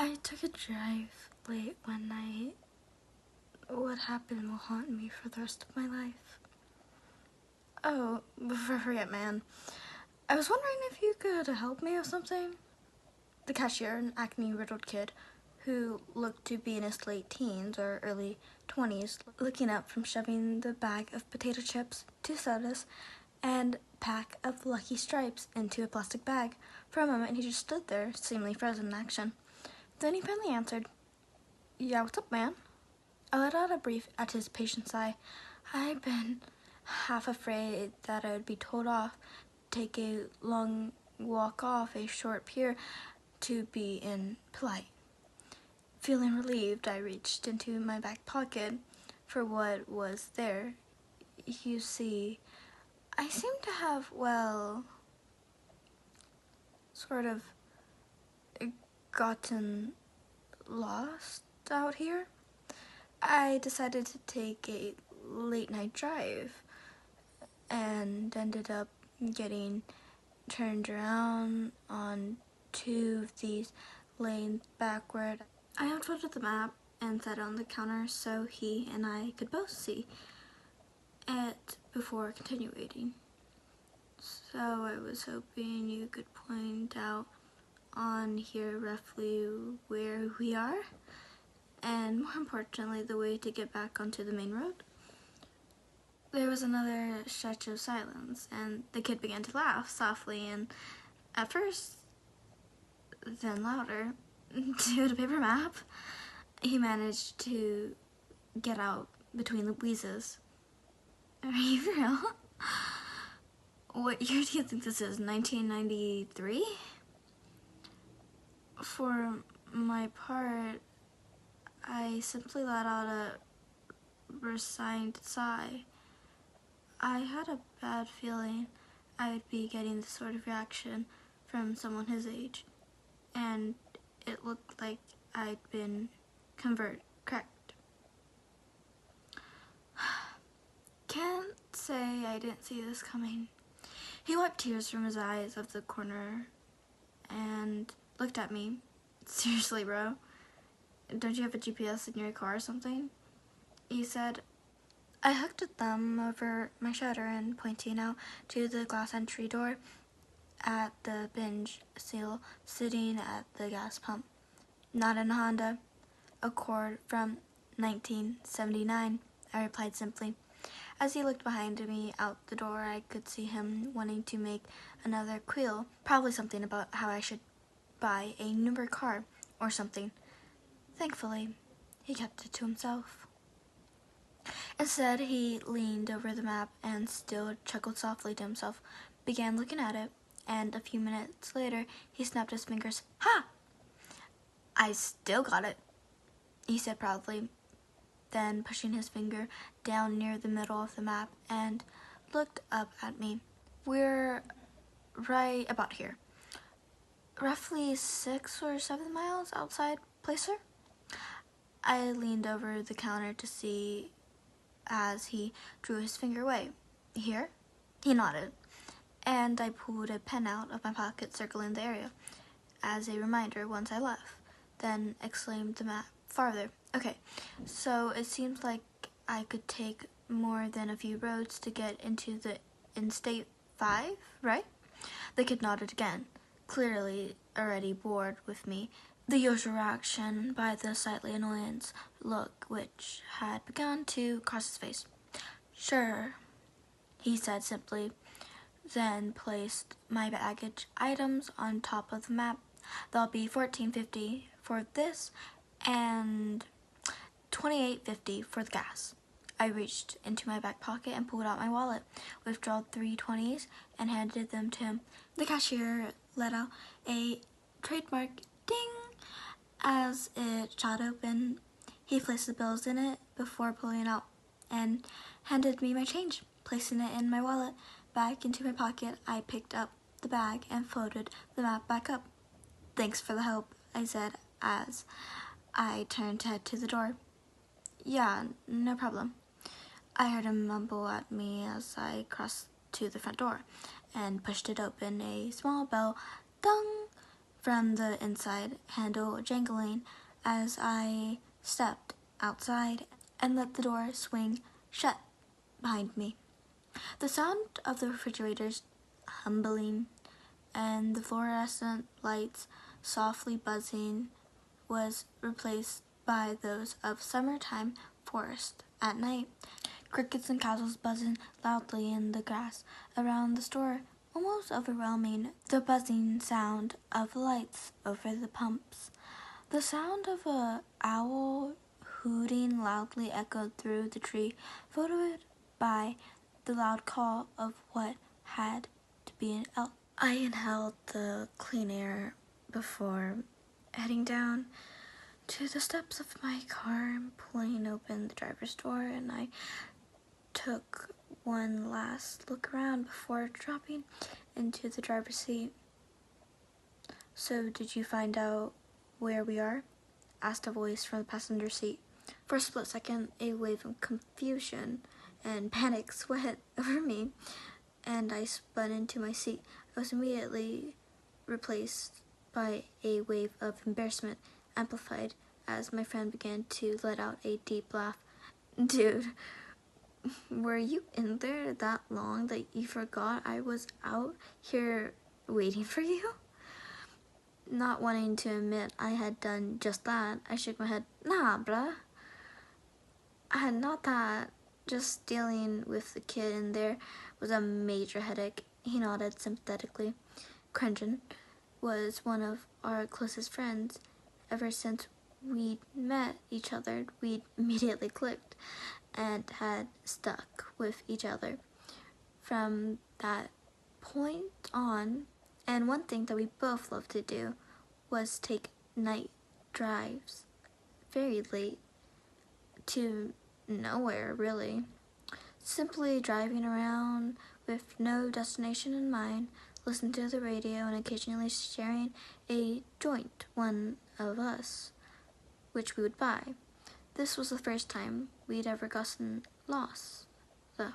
I took a drive late one night. What happened will haunt me for the rest of my life. Oh, before I forget, man. I was wondering if you could help me with something. The cashier, an acne-riddled kid who looked to be in his late teens or early 20s, looking up from shoving the bag of potato chips, 2 sodas, and pack of Lucky Stripes into a plastic bag. For a moment, he just stood there, seemingly frozen in action. Then he finally answered, "Yeah, what's up, man?" I let out a brief anticipation sigh. I'd been half afraid that I would be told off, take a long walk off a short pier to be polite. Feeling relieved, I reached into my back pocket for what was there. You see, I seem to have, sort of gotten lost out here. I decided to take a late night drive and ended up getting turned around on 2 of these lanes backward. I unfolded the map and set it on the counter so he and I could both see it before continuing. So I was hoping you could point out on here roughly where we are, and more importantly, the way to get back onto the main road. There was another stretch of silence, and the kid began to laugh softly and at first, then louder. To the paper map, he managed to get out between the wheezes. Are you real? What year do you think this is, 1993? For my part, I simply let out a resigned sigh. I had a bad feeling I would be getting this sort of reaction from someone his age, and it looked like I'd been correct. Can't say I didn't see this coming. He wiped tears from his eyes of the corner and looked at me. Seriously, bro? Don't you have a GPS in your car or something? He said. I hooked a thumb over my shoulder and pointing out to the glass entry door at the binge seal sitting at the gas pump. Not in a Honda Accord from 1979, I replied simply. As he looked behind me out the door, I could see him wanting to make another queal, probably something about how I should buy a newer car or something. Thankfully, he kept it to himself. Instead, he leaned over the map and still chuckled softly to himself, began looking at it, and a few minutes later, he snapped his fingers. Ha! I still got it, he said proudly, then pushing his finger down near the middle of the map and looked up at me. We're right about here. Roughly 6 or 7 miles outside Placer? I leaned over the counter to see as he drew his finger away. Here? He nodded, and I pulled a pen out of my pocket circling the area as a reminder once I left, then exclaimed the map farther. Okay, so it seems like I could take more than a few roads to get into the Interstate 5, right? The kid nodded again, clearly already bored with me, the usual reaction by the slightly annoyance look which had begun to cross his face. Sure, he said simply, then placed my baggage items on top of the map. There'll be $14.50 for this and $28.50 for the gas. I reached into my back pocket and pulled out my wallet, withdrew 3 20s, and handed them to him. The cashier let out a trademark ding as it shot open. He placed the bills in it before pulling out and handed me my change. Placing it in my wallet back into my pocket, I picked up the bag and folded the map back up. Thanks for the help, I said as I turned to head to the door. Yeah, no problem. I heard him mumble at me as I crossed to the front door and pushed it open. A small bell, dong, from the inside handle jangling as I stepped outside and let the door swing shut behind me. The sound of the refrigerators humbling and the fluorescent lights softly buzzing was replaced by those of summertime forest at night. Crickets and cowslips buzzing loudly in the grass around the store, almost overwhelming the buzzing sound of the lights over the pumps. The sound of an owl hooting loudly echoed through the tree, followed by the loud call of what had to be an elk. I inhaled the clean air before heading down to the steps of my car and pulling open the driver's door, and I took one last look around before dropping into the driver's seat. "So, did you find out where we are?" asked a voice from the passenger seat. For a split second, a wave of confusion and panic swept over me, and I spun into my seat. I was immediately replaced by a wave of embarrassment, amplified as my friend began to let out a deep laugh. "Dude, were you in there that long that you forgot I was out here waiting for you?" Not wanting to admit I had done just that, I shook my head. "Nah, bruh. Not that. Just dealing with the kid in there was a major headache." He nodded sympathetically. Crenjan was one of our closest friends. Ever since we'd met each other, we'd immediately clicked and had stuck with each other from that point on. And one thing that we both loved to do was take night drives, very late, to nowhere really. Simply driving around with no destination in mind, listening to the radio and occasionally sharing a joint, one of us, which we would buy. This was the first time we'd ever gotten lost, though.